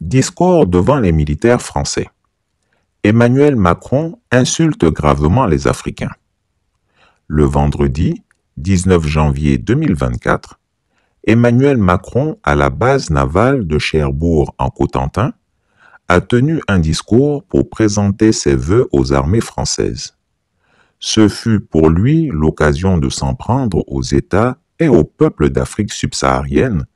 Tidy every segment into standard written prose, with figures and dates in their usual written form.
Discours devant les militaires français. Emmanuel Macron insulte gravement les Africains. Le vendredi 19 janvier 2024, Emmanuel Macron, à la base navale de Cherbourg en Cotentin, a tenu un discours pour présenter ses vœux aux armées françaises. Ce fut pour lui l'occasion de s'en prendre aux États et au peuple d'Afrique subsaharienne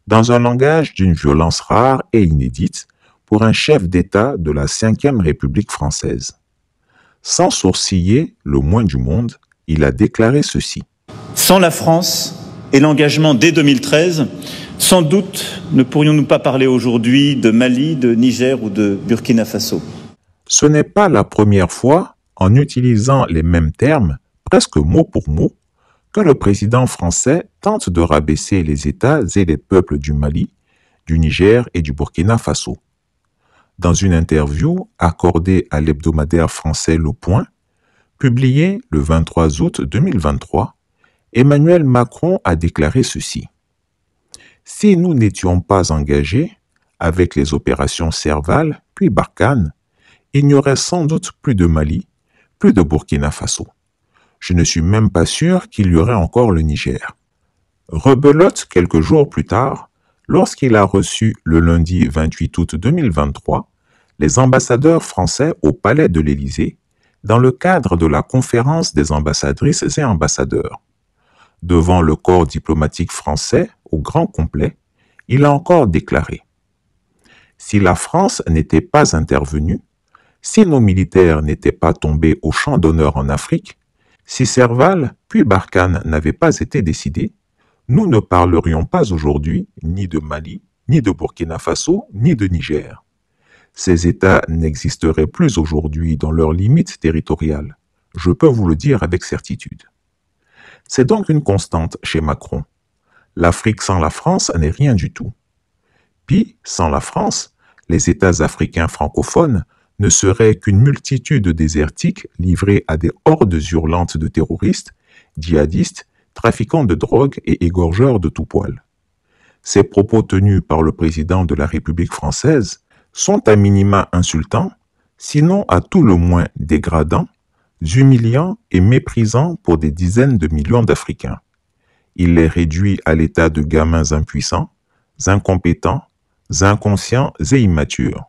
dans un langage d'une violence rare et inédite pour un chef d'État de la Ve République française. Sans sourciller le moins du monde, il a déclaré ceci. Sans la France et l'engagement dès 2013, sans doute ne pourrions-nous pas parler aujourd'hui de Mali, de Niger ou de Burkina Faso. Ce n'est pas la première fois, en utilisant les mêmes termes, presque mot pour mot, que le président français tente de rabaisser les États et les peuples du Mali, du Niger et du Burkina Faso. Dans une interview accordée à l'hebdomadaire français Le Point, publiée le 23 août 2023, Emmanuel Macron a déclaré ceci. « Si nous n'étions pas engagés avec les opérations Serval puis Barkhane, il n'y aurait sans doute plus de Mali, plus de Burkina Faso. Je ne suis même pas sûr qu'il y aurait encore le Niger. » Rebelote quelques jours plus tard, lorsqu'il a reçu le lundi 28 août 2023 les ambassadeurs français au Palais de l'Élysée dans le cadre de la conférence des ambassadrices et ambassadeurs. Devant le corps diplomatique français au grand complet, il a encore déclaré « Si la France n'était pas intervenue, si nos militaires n'étaient pas tombés au champ d'honneur en Afrique, si Serval puis Barkhane n'avaient pas été décidés, nous ne parlerions pas aujourd'hui ni de Mali, ni de Burkina Faso, ni de Niger. Ces États n'existeraient plus aujourd'hui dans leurs limites territoriales. Je peux vous le dire avec certitude. C'est donc une constante chez Macron. L'Afrique sans la France n'est rien du tout. Puis, sans la France, les États africains francophones ne seraient qu'une multitude désertique livrée à des hordes hurlantes de terroristes, djihadistes, trafiquants de drogue et égorgeurs de tout poil. Ces propos tenus par le président de la République française sont à minima insultants, sinon à tout le moins dégradants, humiliants et méprisants pour des dizaines de millions d'Africains. Il les réduit à l'état de gamins impuissants, incompétents, inconscients et immatures.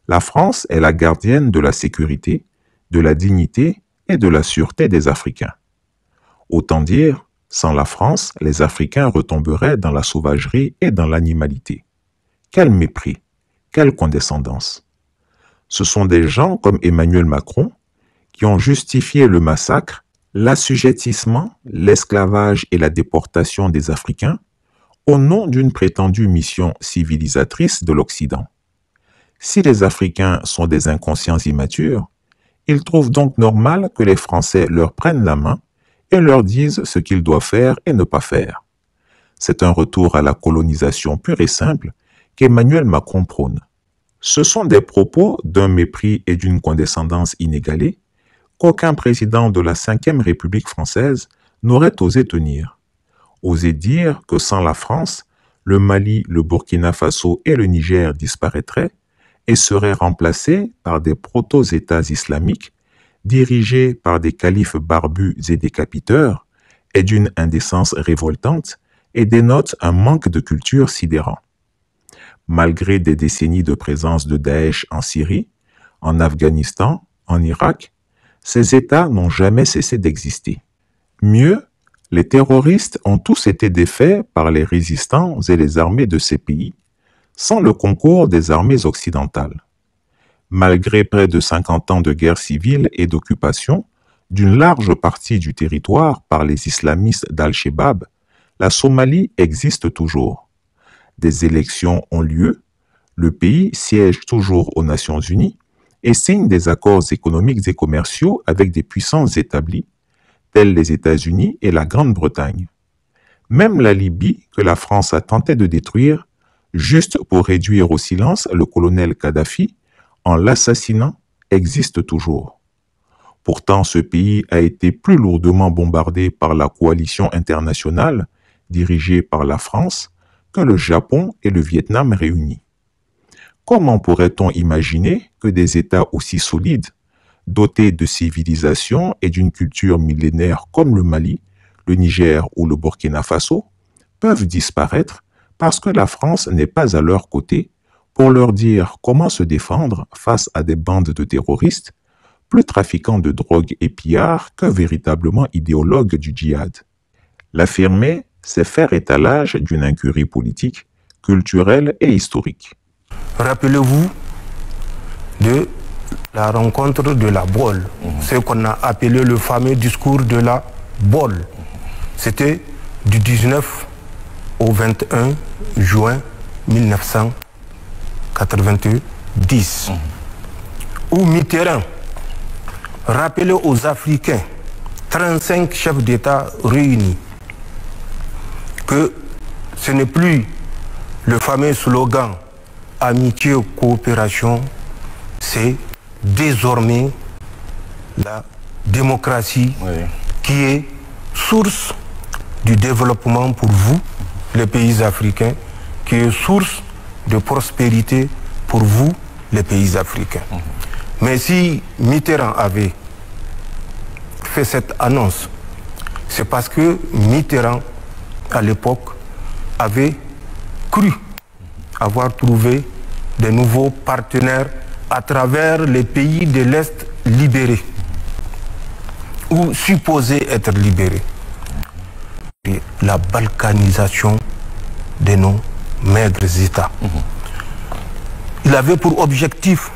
La France est la gardienne de la sécurité, de la dignité et de la sûreté des Africains. Autant dire, sans la France, les Africains retomberaient dans la sauvagerie et dans l'animalité. Quel mépris, quelle condescendance. Ce sont des gens comme Emmanuel Macron qui ont justifié le massacre, l'assujettissement, l'esclavage et la déportation des Africains au nom d'une prétendue mission civilisatrice de l'Occident. Si les Africains sont des inconscients immatures, ils trouvent donc normal que les Français leur prennent la main et leur disent ce qu'ils doivent faire et ne pas faire. C'est un retour à la colonisation pure et simple qu'Emmanuel Macron prône. Ce sont des propos d'un mépris et d'une condescendance inégalés qu'aucun président de la Ve République française n'aurait osé tenir. Oser dire que sans la France, le Mali, le Burkina Faso et le Niger disparaîtraient et seraient remplacés par des proto-États islamiques dirigés par des califes barbus et décapiteurs est d'une indécence révoltante et dénote un manque de culture sidérant. Malgré des décennies de présence de Daesh en Syrie, en Afghanistan, en Irak, ces États n'ont jamais cessé d'exister. Mieux, les terroristes ont tous été défaits par les résistants et les armées de ces pays, sans le concours des armées occidentales. Malgré près de 50 ans de guerre civile et d'occupation d'une large partie du territoire par les islamistes d'Al-Shabaab, la Somalie existe toujours. Des élections ont lieu, le pays siège toujours aux Nations Unies et signe des accords économiques et commerciaux avec des puissances établies, telles les États-Unis et la Grande-Bretagne. Même la Libye, que la France a tenté de détruire, juste pour réduire au silence le colonel Kadhafi, en l'assassinant, existe toujours. Pourtant, ce pays a été plus lourdement bombardé par la coalition internationale, dirigée par la France, que le Japon et le Vietnam réunis. Comment pourrait-on imaginer que des États aussi solides, dotés de civilisations et d'une culture millénaire comme le Mali, le Niger ou le Burkina Faso, peuvent disparaître parce que la France n'est pas à leur côté pour leur dire comment se défendre face à des bandes de terroristes, plus trafiquants de drogue et pillards que véritablement idéologues du djihad. L'affirmer, c'est faire étalage d'une incurie politique, culturelle et historique. Rappelez-vous de la rencontre de la Baule, ce qu'on a appelé le fameux discours de la Baule. C'était du 19 au 21 juin 1990, où Mitterrand rappelait aux Africains, 35 chefs d'État réunis, que ce n'est plus le fameux slogan amitié, coopération, c'est désormais la démocratie qui est source du développement pour vous, les pays africains, qui est source de prospérité pour vous, les pays africains. Mais si Mitterrand avait fait cette annonce, c'est parce que Mitterrand, à l'époque, avait cru avoir trouvé de nouveaux partenaires à travers les pays de l'Est libérés, ou supposés être libérés. Et la balkanisation de nos maigres États. Il avait pour objectif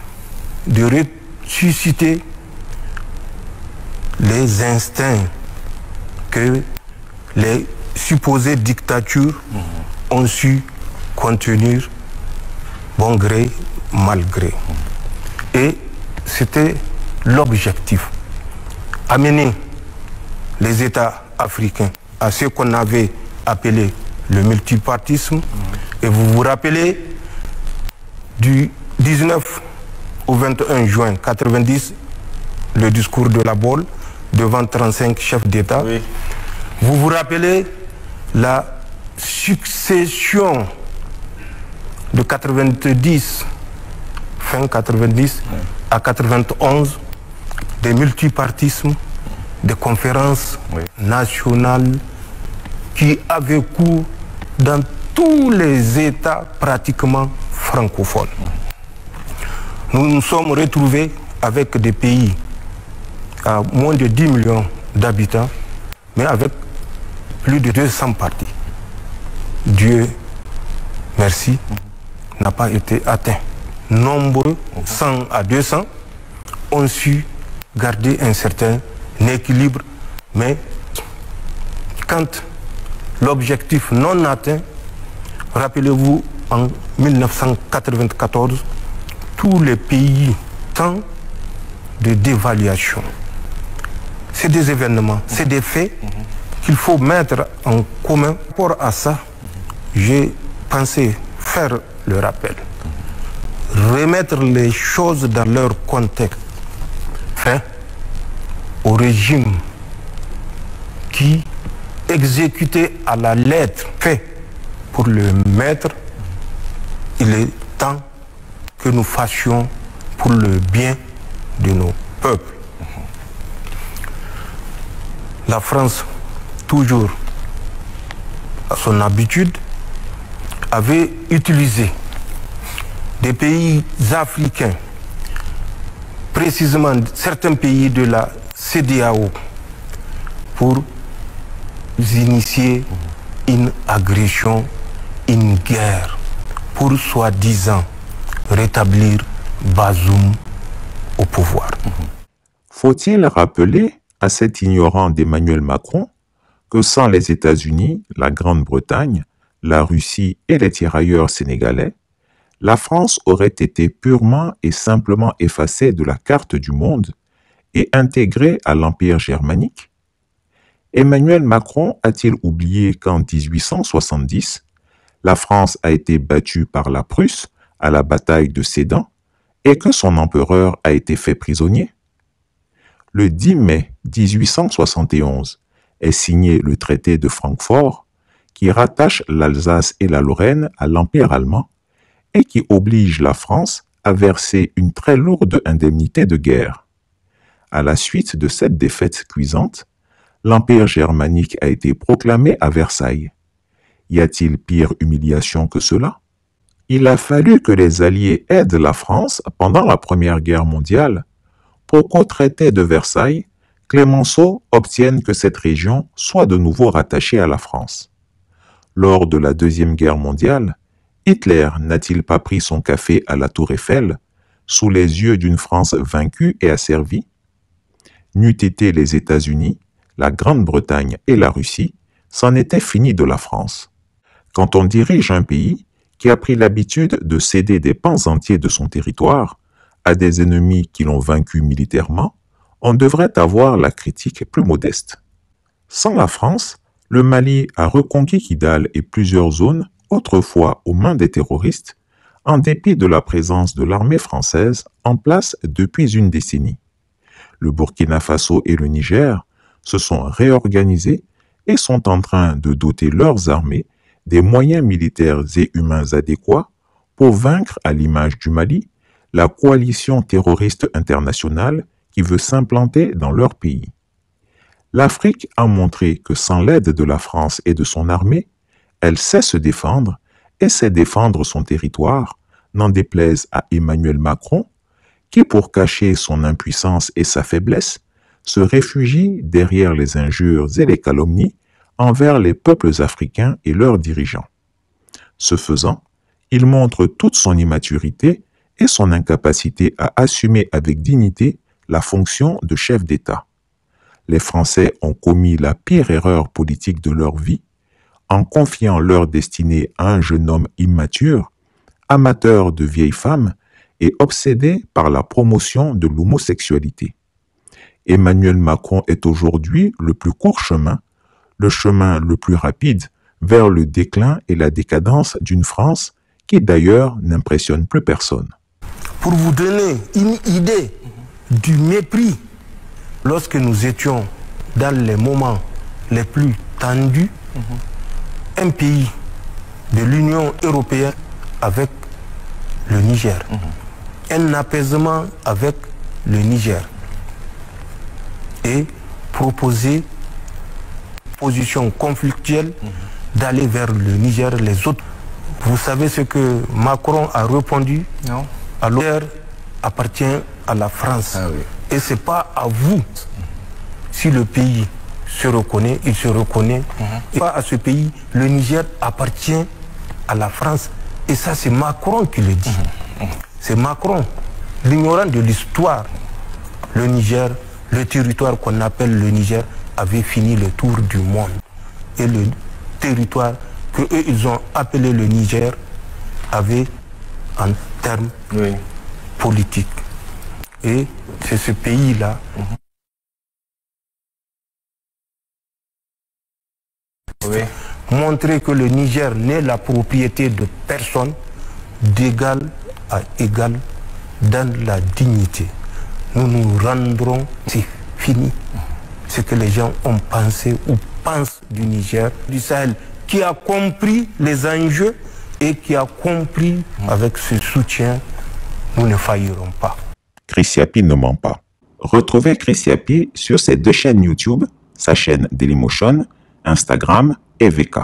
de ressusciter les instincts que les supposées dictatures ont su contenir bon gré, mal gré. Et c'était l'objectif. Amener les États africains à ce qu'on avait appelé le multipartisme. Et vous vous rappelez, du 19 au 21 juin 90, le discours de la Baule devant 35 chefs d'État. Oui. Vous vous rappelez la succession de 90, fin 90 à 91, des multipartismes, des conférences nationales qui avaient cours dans tous les États pratiquement francophones. Nous nous sommes retrouvés avec des pays à moins de 10 millions d'habitants, mais avec plus de 200 partis. Dieu merci, n'a pas été atteint. Nombreux, 100 à 200, ont su garder un certain équilibre, mais quand l'objectif non atteint, rappelez-vous, en 1994, tous les pays tentent de dévaluation. C'est des événements, c'est des faits qu'il faut mettre en commun. Pour à ça, j'ai pensé faire le rappel, remettre les choses dans leur contexte, fin au régime qui exécutait à la lettre, fait pour le maître. Il est temps que nous fassions pour le bien de nos peuples. La France, toujours à son habitude, avait utilisé des pays africains, précisément certains pays de la CEDEAO, pour initier une agression, une guerre, pour soi-disant rétablir Bazoum au pouvoir. Faut-il rappeler à cet ignorant d'Emmanuel Macron que sans les États-Unis, la Grande-Bretagne, la Russie et les tirailleurs sénégalais, la France aurait été purement et simplement effacée de la carte du monde et intégrée à l'Empire germanique? Emmanuel Macron a-t-il oublié qu'en 1870, la France a été battue par la Prusse à la bataille de Sédan et que son empereur a été fait prisonnier? Le 10 mai 1871 est signé le traité de Francfort qui rattache l'Alsace et la Lorraine à l'Empire allemand et qui oblige la France à verser une très lourde indemnité de guerre. À la suite de cette défaite cuisante, l'Empire germanique a été proclamé à Versailles. Y a-t-il pire humiliation que cela? Il a fallu que les Alliés aident la France pendant la Première Guerre mondiale pour qu'au traité de Versailles, Clemenceau obtienne que cette région soit de nouveau rattachée à la France. Lors de la Deuxième Guerre mondiale, Hitler n'a-t-il pas pris son café à la Tour Eiffel, sous les yeux d'une France vaincue et asservie? N'eût été les États-Unis, la Grande-Bretagne et la Russie, c'en était fini de la France. Quand on dirige un pays qui a pris l'habitude de céder des pans entiers de son territoire à des ennemis qui l'ont vaincu militairement, on devrait avoir la critique plus modeste. Sans la France, le Mali a reconquis Kidal et plusieurs zones autrefois aux mains des terroristes, en dépit de la présence de l'armée française en place depuis une décennie. Le Burkina Faso et le Niger se sont réorganisés et sont en train de doter leurs armées des moyens militaires et humains adéquats pour vaincre, à l'image du Mali, la coalition terroriste internationale qui veut s'implanter dans leur pays. L'Afrique a montré que sans l'aide de la France et de son armée, elle sait se défendre et sait défendre son territoire, n'en déplaise à Emmanuel Macron, qui, pour cacher son impuissance et sa faiblesse, se réfugie derrière les injures et les calomnies envers les peuples africains et leurs dirigeants. Ce faisant, il montre toute son immaturité et son incapacité à assumer avec dignité la fonction de chef d'État. Les Français ont commis la pire erreur politique de leur vie en confiant leur destinée à un jeune homme immature, amateur de vieilles femmes et obsédé par la promotion de l'homosexualité. Emmanuel Macron est aujourd'hui le plus court chemin, le chemin le plus rapide vers le déclin et la décadence d'une France qui d'ailleurs n'impressionne plus personne. Pour vous donner une idée du mépris, lorsque nous étions dans les moments les plus tendus, un pays de l'Union européenne avec le Niger, un apaisement avec le Niger et proposer position conflictuelle d'aller vers le Niger, les autres. Vous savez ce que Macron a répondu? Non. Alors, le Niger appartient à la France. Ah oui. Et ce n'est pas à vous. Si le pays se reconnaît, il se reconnaît. Et pas à ce pays, le Niger appartient à la France. Et ça, c'est Macron qui le dit. C'est Macron, l'ignorant de l'histoire. Le Niger, le territoire qu'on appelle le Niger, avait fini le tour du monde. Et le territoire que eux, ils ont appelé le Niger avait en termes politiques. Et c'est ce pays-là montrer que le Niger n'est la propriété de personne, d'égal à égal dans la dignité. Nous nous rendrons, c'est fini. Ce que les gens ont pensé ou pensent du Niger, du Sahel, qui a compris les enjeux et qui a compris avec ce soutien, nous ne faillirons pas. Chris Yapi ne ment pas. Retrouvez Chris Yapi sur ses deux chaînes YouTube, sa chaîne Dailymotion, Instagram et VK.